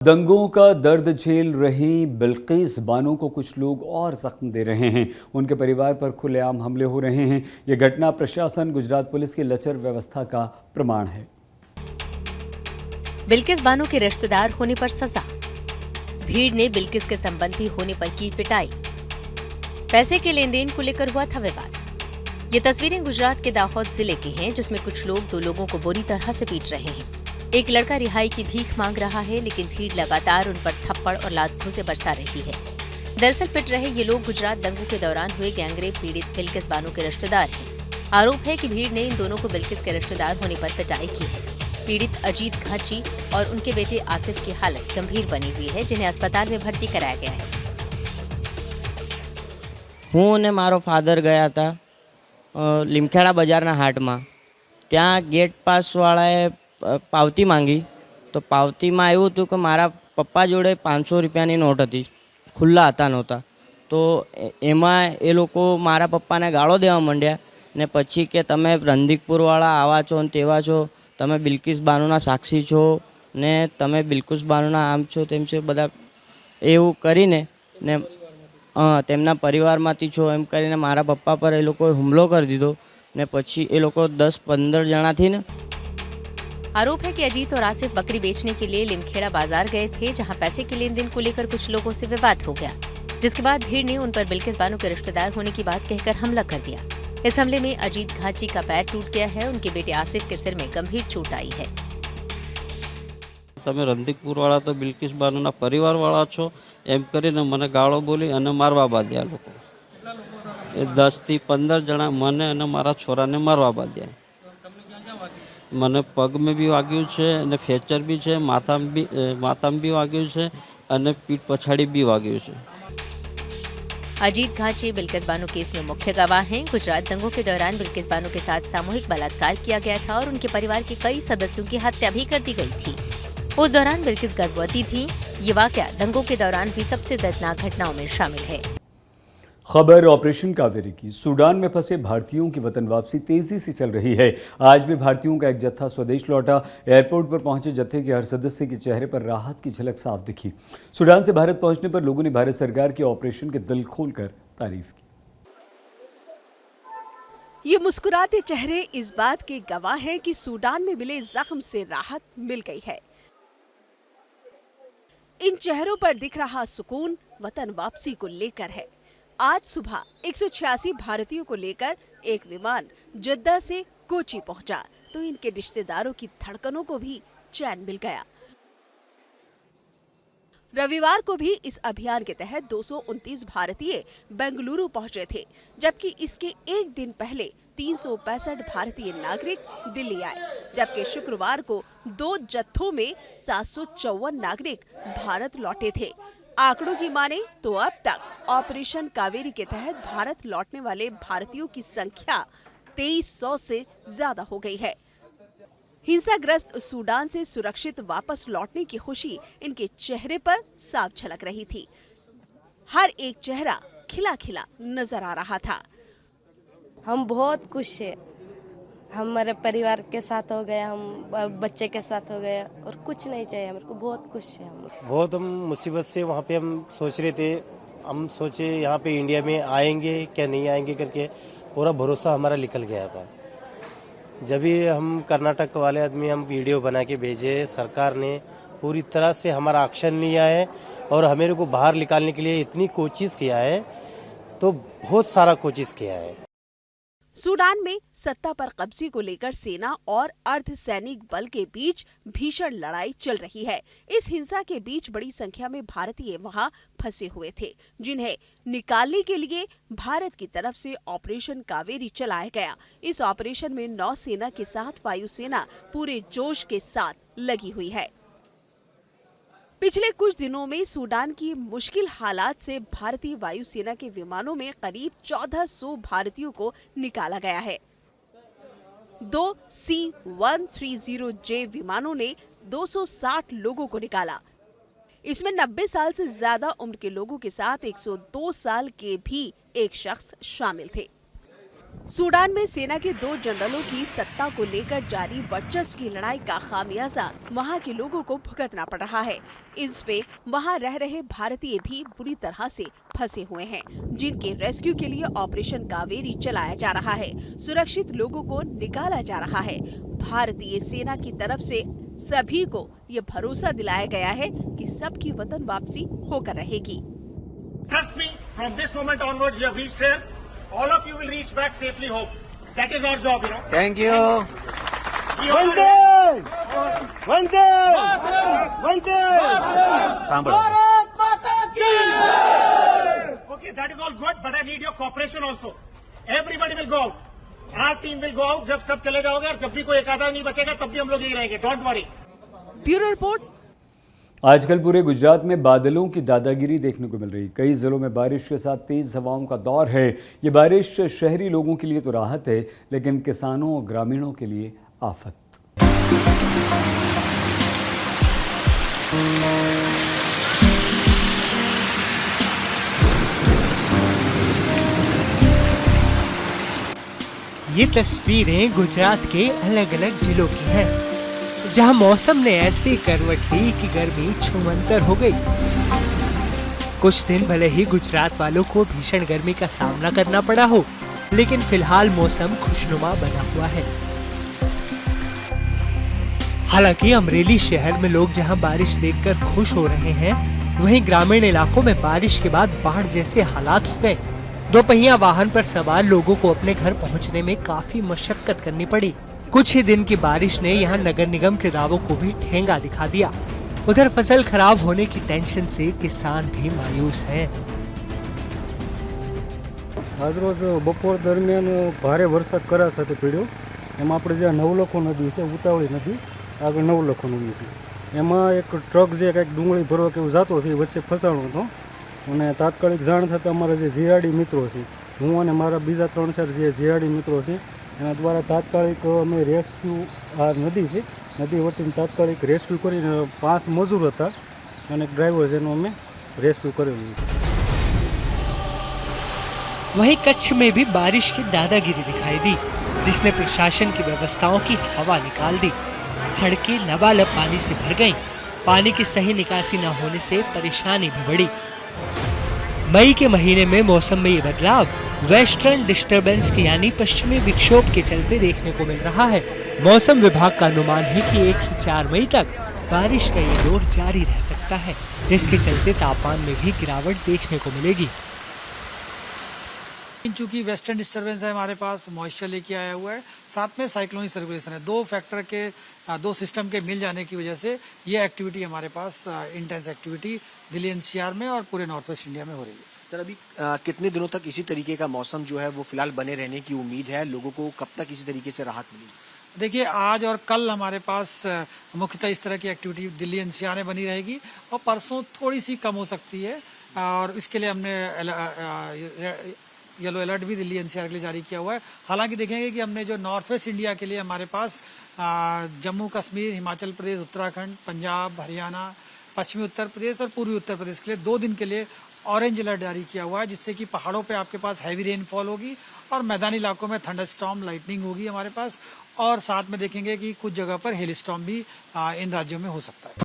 दंगों का दर्द झेल रही बिल्किस बानो को कुछ लोग और जख्म दे रहे हैं। उनके परिवार पर खुलेआम हमले हो रहे हैं। यह घटना प्रशासन, गुजरात पुलिस की लचर व्यवस्था का प्रमाण है। बिल्किस बानो के रिश्तेदार होने पर सजा, भीड़ ने बिल्किस के संबंधी होने पर की पिटाई, पैसे के लेन देन को लेकर हुआ था विवाद। ये तस्वीरें गुजरात के दाहोद जिले की हैं, जिसमें कुछ लोग दो लोगों को बुरी तरह से पीट रहे हैं। एक लड़का रिहाई की भीख मांग रहा है, लेकिन भीड़ लगातार उन पर थप्पड़ और लातों से बरसा रही है। दरअसल पिट रहे ये लोग गुजरात दंगों के दौरान हुए गैंगरेप पीड़ित बिल्किस बानो के रिश्तेदार हैं। आरोप है कि भीड़ ने इन दोनों को बिल्किस के रिश्तेदार होने पर पिटाई की है। पीड़ित अजीत घाची और उनके बेटे आसिफ की हालत गंभीर बनी हुई है, जिन्हें अस्पताल में भर्ती कराया गया है। हूँ ने मारो फादर गया था લીમખેડા બજારના હાટમાં। ત્યાં ગેટ પાસવાળાએ પાવતી માંગી, તો પાવતીમાં એવું હતું કે મારા પપ્પા જોડે 500 રૂપિયાની નોટ હતી, ખુલ્લા હતા નહોતા, તો એમાં એ લોકો મારા પપ્પાને ગાળો દેવા માંડ્યા ને પછી કે તમે રંધીકપુરવાળા આવા છો ને તેવા છો, તમે બિલ્કિસ બાનુના સાક્ષી છો ને તમે બિલ્કિસ બાનુના આમ છો તેમ છો, બધા એવું કરીને ને તેમના પરિવારમાંથી છો એમ કરીને મારા પપ્પા પર એ લોકોએ હુમલો કરી દીધો ને પછી એ લોકો 10-15 જણાથી ને। आरोप है कि अजीत और आसिफ बकरी बेचने के लिए लिमखेड़ा बाजार गए थे, जहां पैसे के लेन देन को लेकर कुछ लोगों से विवाद हो गया, जिसके बाद भीड़ ने उन पर बिल्किस बानो के रिश्तेदार होने की बात कहकर हमला कर दिया। इस हमले में अजीत घाची का पैर टूट गया है, उनके बेटे आसिफ के सिर में गंभीर चोट आई है। તમે રંધીકપુરવાળા તો બિલ્કિસ બાનુના પરિવારવાળા છો એમ કરીને મને ગાળો બોલી અને મારવા બાંધ્યા લોકો। એ 10 થી 15 જણા મને અને મારા છોરાને મારવા બાંધ્યા। મને પગમાં બી વાગ્યું છે અને ફ્રેક્ચર બી છે, માથામાં બી વાગ્યું છે અને પીઠ પછાડી બી વાગ્યું છે। अजीत घाची बिल्किस बानो केस में मुख्य गवाह हैं। गुजरात दंगों के दौरान बिल्किस बानो के साथ सामूहिक बलात्कार किया गया था और उनके परिवार के कई सदस्यों की हत्या भी कर दी गई थी। उस दौरान बिल्किस गर्भवती थी। ये वाकया दंगों के दौरान भी सबसे दर्दनाक घटनाओं में शामिल है। खबर ऑपरेशन कावेरी की। सूडान में फंसे भारतीयों की वतन वापसी तेजी से चल रही है। आज भी भारतीयों का एक जत्था स्वदेश लौटा। एयरपोर्ट पर पहुंचे जत्थे के हर सदस्य के चेहरे पर राहत की झलक साफ दिखी। सूडान से भारत पहुंचने पर लोगों ने भारत सरकार के ऑपरेशन के दिल खोलकर तारीफ की। ये मुस्कुराते चेहरे इस बात के गवाह हैं कि सूडान में मिले जख्म से राहत मिल गई है। इन चेहरों पर दिख रहा सुकून वतन वापसी को लेकर है। आज सुबह 186 भारतीयों को लेकर एक विमान जद्दा से कोची पहुंचा, तो इनके रिश्तेदारों की धड़कनों को भी चैन मिल गया। रविवार को भी इस अभियान के तहत 229 भारतीय बेंगलुरु पहुंचे थे, जबकि इसके एक दिन पहले 365 भारतीय नागरिक दिल्ली आए, जबकि शुक्रवार को 2 जत्थों में 754 नागरिक भारत लौटे थे। आंकड़ों की माने तो अब तक ऑपरेशन कावेरी के तहत भारत लौटने वाले भारतीयों की संख्या 2300 से ज्यादा हो गई है। हिंसाग्रस्त सूडान से सुरक्षित वापस लौटने की खुशी इनके चेहरे पर साफ झलक रही थी। हर एक चेहरा खिला खिला नजर आ रहा था। हम बहुत खुश हैं। हमारे परिवार के साथ हो गए, हम बच्चे के साथ हो गए और कुछ नहीं चाहिए मेरे को। बहुत खुश है हम। बहुत हम मुसीबत से वहाँ पे हम सोच रहे थे, हम सोचे यहाँ पे इंडिया में आएंगे क्या नहीं आएंगे करके पूरा भरोसा हमारा निकल गया था। जब भी हम कर्नाटक वाले आदमी हम वीडियो बना के भेजे, सरकार ने पूरी तरह से हमारा एक्शन लिया है और हमें को बाहर निकालने के लिए इतनी कोशिश किया है, तो बहुत सारा कोशिश किया है। सूडान में सत्ता पर कब्जे को लेकर सेना और अर्धसैनिक बल के बीच भीषण लड़ाई चल रही है। इस हिंसा के बीच बड़ी संख्या में भारतीय वहां फंसे हुए थे, जिन्हें निकालने के लिए भारत की तरफ से ऑपरेशन कावेरी चलाया गया। इस ऑपरेशन में नौसेना के साथ वायुसेना पूरे जोश के साथ लगी हुई है। पिछले कुछ दिनों में सूडान की मुश्किल हालात से भारतीय वायुसेना के विमानों में करीब 1400 भारतीयों को निकाला गया है। 2 C-130J विमानों ने 260 लोगों को निकाला। इसमें 90 साल से ज्यादा उम्र के लोगों के साथ 102 साल के भी एक शख्स शामिल थे। सूडान में सेना के 2 जनरलों की सत्ता को लेकर जारी वर्चस्व की लड़ाई का खामियाजा वहां के लोगों को भुगतना पड़ रहा है। इसमें वहां रह रहे भारतीय भी बुरी तरह से फंसे हुए हैं, जिनके रेस्क्यू के लिए ऑपरेशन कावेरी चलाया जा रहा है। सुरक्षित लोगों को निकाला जा रहा है। भारतीय सेना की तरफ से सभी को ये भरोसा दिलाया गया है कि सबकी वतन वापसी होकर रहेगी। Trust me, from this moment onwards, you have reached here. All of you will reach back safely home. That is our job, you know. Thank you. Vande! Vande! Vande! Okay, that is all good, but I need your cooperation also. Everybody will go out. Our team will go out. जब सब चले जाओगे और जब भी कोई एक आधा नहीं बचेगा, तब भी हम लोग यही रहेंगे. Don't worry. Bureau report. आजकल पूरे गुजरात में बादलों की दादागिरी देखने को मिल रही। कई जिलों में बारिश के साथ तेज हवाओं का दौर है। ये बारिश शहरी लोगों के लिए तो राहत है, लेकिन किसानों और ग्रामीणों के लिए आफत। ये तस्वीरें गुजरात के अलग अलग जिलों की हैं, जहां मौसम ने ऐसी करवट ली कि गर्मी छूमंतर हो गई। कुछ दिन भले ही गुजरात वालों को भीषण गर्मी का सामना करना पड़ा हो, लेकिन फिलहाल मौसम खुशनुमा बना हुआ है। हालांकि अमरेली शहर में लोग जहां बारिश देखकर खुश हो रहे हैं, वहीं ग्रामीण इलाकों में बारिश के बाद बाढ़ जैसे हालात हो गए। दोपहिया वाहन पर सवार लोगों को अपने घर पहुंचने में काफी मशक्कत करनी पड़ी। कुछ ही दिन की बारिश ने यहां नगर निगम के दावों को भी ठेंगा दिखा दिया। उधर फसल खराब होने की टेंशन से किसान भी मायूस हैं। આજરોજ બપોર દરમિયાન ભારે વરસાદ કરા સાથે પડ્યો। એમાં આપણે જે નવલખો નદી છે, ઉતાવળી નદી આગળ નવલખો નદી છે, એમાં એક ટ્રક જે કંઈક ડુંગળી ભરવા કે એવું જતો હતો, વચ્ચે ફસાણો હતો અને તાત્કાલિક જાણ થતાં અમારા જે જીઆરડી મિત્રો છે, હું અને મારા બીજા 3-4 જે જીઆરડી મિત્રો છે, એના દ્વારા તાત્કાલિક અમે રેસ્ક્યુ, આ નદી છે, નદી વટીને તાત્કાલિક રેસ્ક્યુ કરીને 5 મજૂર હતા અને એક ડ્રાઈવર જેનો અમે રેસ્ક્યુ કરેલું છે। वहीं कच्छ में भी बारिश की दादागिरी दिखाई दी, जिसने प्रशासन की व्यवस्थाओं की हवा निकाल दी। सड़कें लबालब पानी से भर गईं। पानी की सही निकासी न होने से परेशानी भी बढ़ी। मई के महीने में मौसम में ये बदलाव वेस्टर्न डिस्टर्बेंस के यानी पश्चिमी विक्षोभ के चलते देखने को मिल रहा है। मौसम विभाग का अनुमान है कि 1 से 4 मई तक बारिश का ये दौर जारी रह सकता है। इसके चलते तापमान में भी गिरावट देखने को मिलेगी। चूंकि वेस्टर्न डिस्टर्बेंस है, हमारे पास मॉइस्चर लेके आया हुआ है, साथ में साइक्लोनिक सर्कुलेशन है। 2 फैक्टर के 2 सिस्टम के मिल जाने की वजह से ये एक्टिविटी हमारे पास इंटेंस एक्टिविटी दिल्ली एनसीआर में और पूरे नॉर्थ वेस्ट इंडिया में हो रही है। सर, अभी कितने दिनों तक इसी तरीके का मौसम जो है वो फिलहाल बने रहने की उम्मीद है? लोगों को कब तक इसी तरीके से राहत मिलेगी? देखिए, आज और कल हमारे पास मुख्यतः इस तरह की एक्टिविटी दिल्ली एनसीआर में बनी रहेगी और परसों थोड़ी सी कम हो सकती है, और इसके लिए हमने येलो अलर्ट भी दिल्ली एनसीआर के लिए जारी किया हुआ है। हालांकि देखेंगे कि हमने जो नॉर्थ वेस्ट इंडिया के लिए हमारे पास जम्मू कश्मीर, हिमाचल प्रदेश, उत्तराखंड, पंजाब, हरियाणा, पश्चिमी उत्तर प्रदेश और पूर्वी उत्तर प्रदेश के लिए 2 दिन के लिए ऑरेंज अलर्ट जारी किया हुआ है, जिससे कि पहाड़ों पे आपके पास हैवी रेनफॉल होगी और मैदानी इलाकों में थंडरस्टॉर्म, लाइटनिंग होगी हमारे पास, और साथ में देखेंगे कि कुछ जगह पर हेल स्टॉर्म भी इन राज्यों में हो सकता है।